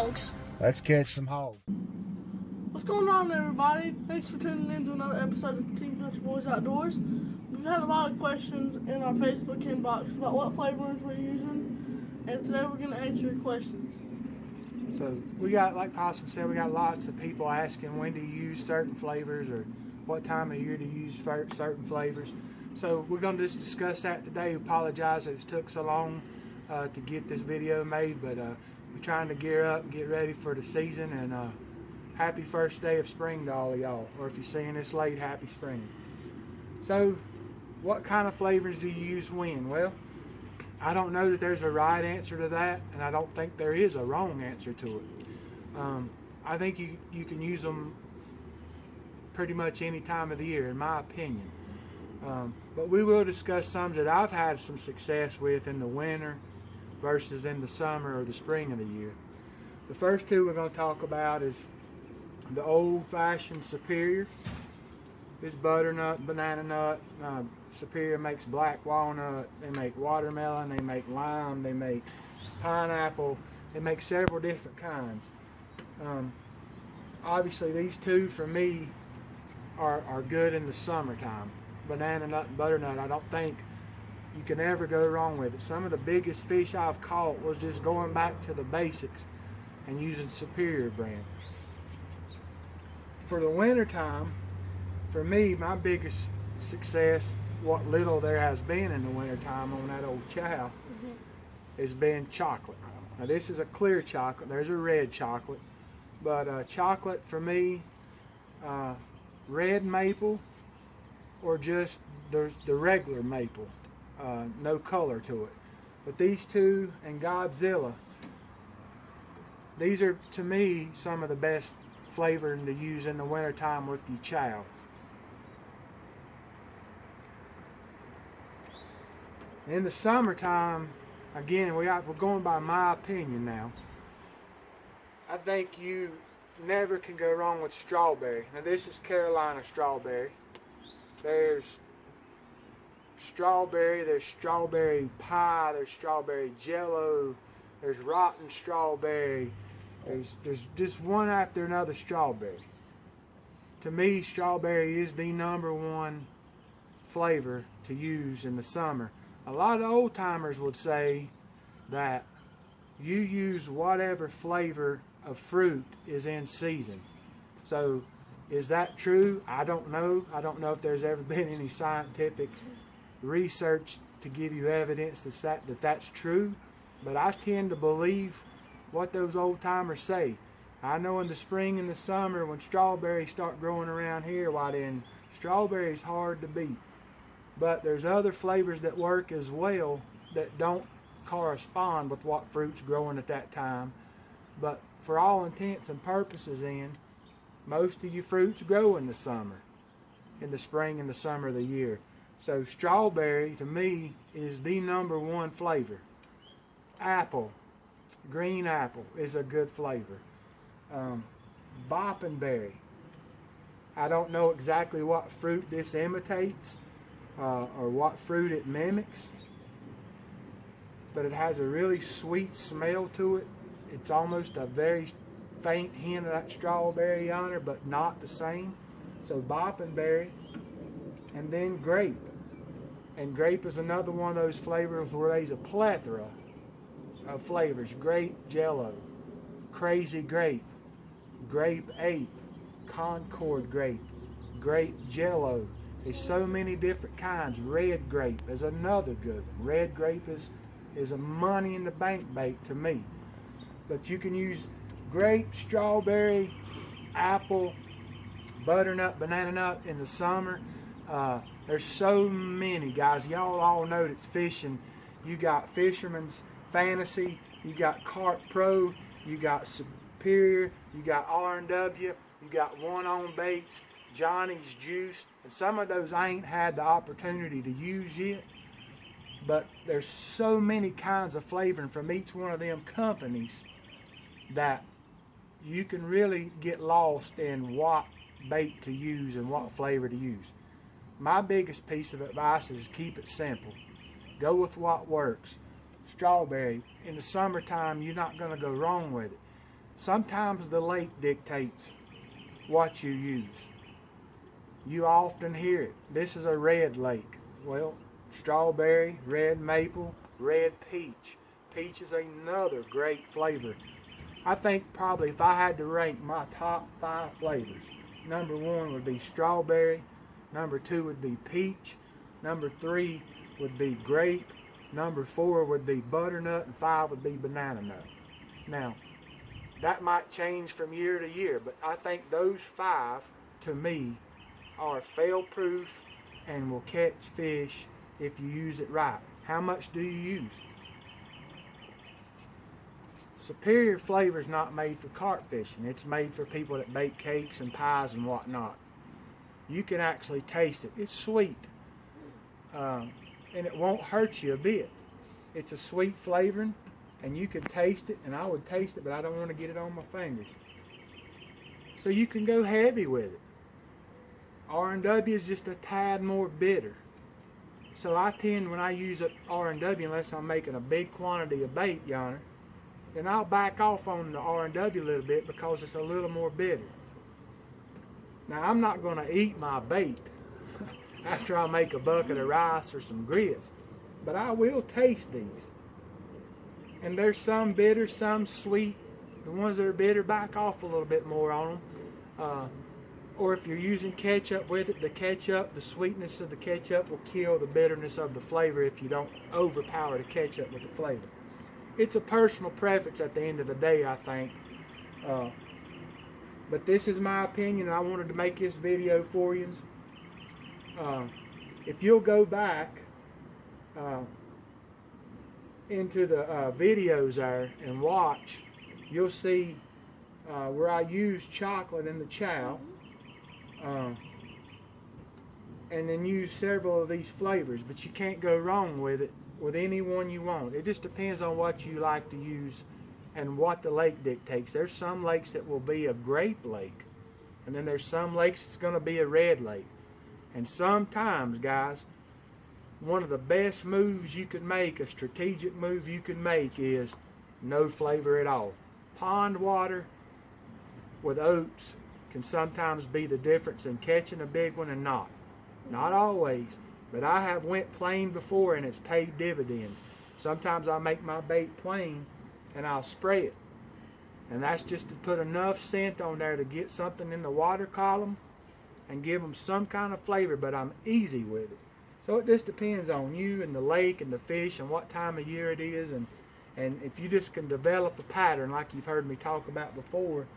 hogs. Let's catch some hogs. What's going on, everybody? Thanks for tuning in to another episode of Team Country Boys Outdoors. We've had a lot of questions in our Facebook inbox about what flavorings we're using, and today we're going to answer your questions. So we got, like Possum said, we got lots of people asking when to use certain flavors or what time of year to use certain flavors. So we're going to just discuss that today. We apologize that it took so long to get this video made, but we're trying to gear up and get ready for the season. And happy first day of spring to all of y'all, or if you're seeing this late, happy spring. So what kind of flavors do you use when? Well, I don't know that there's a right answer to that, and I don't think there is a wrong answer to it. I think you can use them pretty much any time of the year, in my opinion. But we will discuss some that I've had some success with in the winter versus in the summer or the spring of the year. The first two we're going to talk about is the old-fashioned Superior. This butternut, banana nut. Superior makes black walnut, they make watermelon, they make lime, they make pineapple, they make several different kinds. Obviously these two for me are good in the summertime. Banana nut and butternut, I don't think you can ever go wrong with it. Some of the biggest fish I've caught was just going back to the basics and using Superior brand. For the winter time, for me, my biggest success, what little there has been in the wintertime on that old chow, has been chocolate. Now this is a clear chocolate, there's a red chocolate, but chocolate for me, red maple or just the regular maple, no color to it. But these two and Godzilla, these are to me some of the best flavoring to use in the wintertime with your chow. In the summertime, again, we're going by my opinion now. I think you never can go wrong with strawberry. Now this is Carolina strawberry. There's strawberry pie, there's strawberry jello, there's rotten strawberry. There's just one after another strawberry. To me, strawberry is the #1 flavor to use in the summer. A lot of old timers would say that you use whatever flavor of fruit is in season. So is that true? I don't know. I don't know if there's ever been any scientific research to give you evidence that that's true, but I tend to believe what those old timers say. I know in the spring and the summer when strawberries start growing around here, why then strawberry's hard to beat. But there's other flavors that work as well that don't correspond with what fruit's growing at that time. But for all intents and purposes, most of your fruits grow in the summer, in the spring and the summer of the year. So strawberry to me is the #1 flavor. Apple, green apple is a good flavor. Boppenberry, I don't know exactly what fruit this imitates or what fruit it mimics, but it has a really sweet smell to it. It's almost a very faint hint of that strawberry yonder, but not the same. So Boppenberry, and then grape. And grape is another one of those flavors where there's a plethora of flavors. Grape jello, crazy grape, grape ape, Concord grape, grape jello. There's so many different kinds. Red grape is another good one. Red grape is a money in the bank bait to me. But you can use grape, strawberry, apple, butternut, banana nut in the summer. There's so many, guys. Y'all all know that's fishing. You got Fisherman's Fantasy, you got Carp Pro, you got Superior, you got R&W, you got One On Baits, Johnny's Juice, and some of those I ain't had the opportunity to use yet. But there's so many kinds of flavoring from each one of them companies that you can really get lost in what bait to use and what flavor to use. My biggest piece of advice is keep it simple. Go with what works. Strawberry, in the summertime, you're not going to go wrong with it. Sometimes the lake dictates what you use. You often hear it. This is a red lake. Well, strawberry, red maple, red peach. Peach is another great flavor. I think probably if I had to rank my top 5 flavors, number 1 would be strawberry, number 2 would be peach, number 3 would be grape, number 4 would be butternut, and 5 would be banana nut. Now, that might change from year to year, but I think those 5, to me, are fail-proof and will catch fish if you use it right. How much do you use? Superior flavor is not made for carp fishing. It's made for people that bake cakes and pies and whatnot. You can actually taste it. It's sweet, and it won't hurt you a bit. It's a sweet flavoring, and you can taste it, and I would taste it, but I don't want to get it on my fingers. So you can go heavy with it. R&W is just a tad more bitter. So I tend, when I use R&W, unless I'm making a big quantity of bait yonder, then I'll back off on the R&W a little bit because it's a little more bitter. Now, I'm not going to eat my bait after I make a bucket of rice or some grits, but I will taste these. And there's some bitter, some sweet. The ones that are bitter, back off a little bit more on them. Or if you're using ketchup with it, the sweetness of the ketchup will kill the bitterness of the flavor if you don't overpower the ketchup with the flavor. It's a personal preference at the end of the day, I think. But this is my opinion, and I wanted to make this video for you. If you'll go back into the videos there and watch, you'll see where I use chocolate in the chow. And then use several of these flavors, but you can't go wrong with it with any one you want. It just depends on what you like to use and what the lake dictates. There's some lakes that will be a grape lake, and then there's some lakes that's going to be a red lake. And sometimes, guys, one of the best moves you can make, a strategic move you can make, is no flavor at all. Pond water with oats can sometimes be the difference in catching a big one and not. Not always, but I have went plain before and it's paid dividends. Sometimes I make my bait plain and I'll spray it. And that's just to put enough scent on there to get something in the water column and give them some kind of flavor, but I'm easy with it. So it just depends on you and the lake and the fish and what time of year it is, and if you just can develop a pattern like you've heard me talk about before,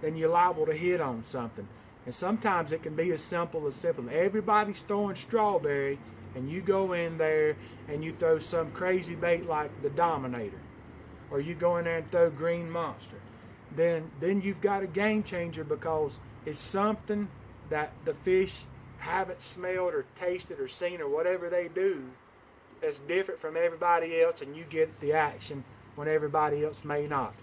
then you're liable to hit on something. And sometimes it can be as simple. Everybody's throwing strawberry, and you go in there and you throw some crazy bait like the Dominator, or you go in there and throw Green Monster. Then you've got a game changer, because it's something that the fish haven't smelled or tasted or seen or whatever they do that's different from everybody else, and you get the action when everybody else may not.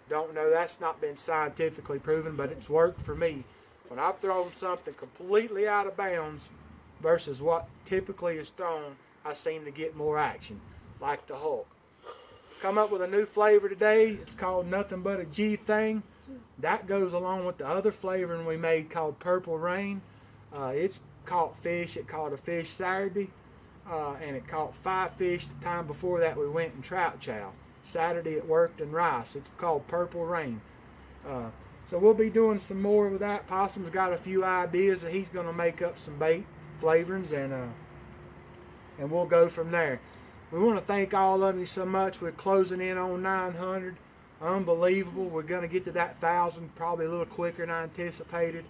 Don't know, that's not been scientifically proven, but it's worked for me. When I've thrown something completely out of bounds versus what typically is thrown, I seem to get more action, like the Hulk. Come up with a new flavor today. It's called Nothing But a G Thing. That goes along with the other flavoring we made called Purple Rain. It's caught fish. It caught a fish Saturday, and it caught 5 fish the time before that we went and trout chow. Saturday it worked in rice. It's called Purple Rain. So we'll be doing some more with that. Possum's got a few ideas that he's going to make up some bait flavorings, and we'll go from there. We want to thank all of you so much. We're closing in on 900. Unbelievable. We're going to get to that 1,000 probably a little quicker than I anticipated.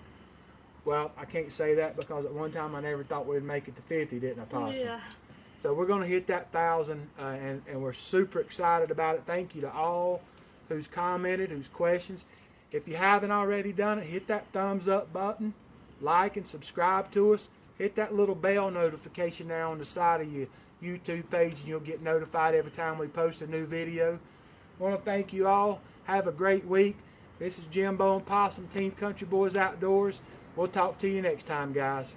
Well, I can't say that because at one time I never thought we'd make it to 50, didn't I, Possum? Yeah. So we're going to hit that 1,000, and we're super excited about it. Thank you to all who's commented, who's questions. If you haven't already done it, hit that thumbs up button, like and subscribe to us. Hit that little bell notification there on the side of your YouTube page, and you'll get notified every time we post a new video. I want to thank you all. Have a great week. This is Jimbo and Possum, Team Country Boys Outdoors. We'll talk to you next time, guys.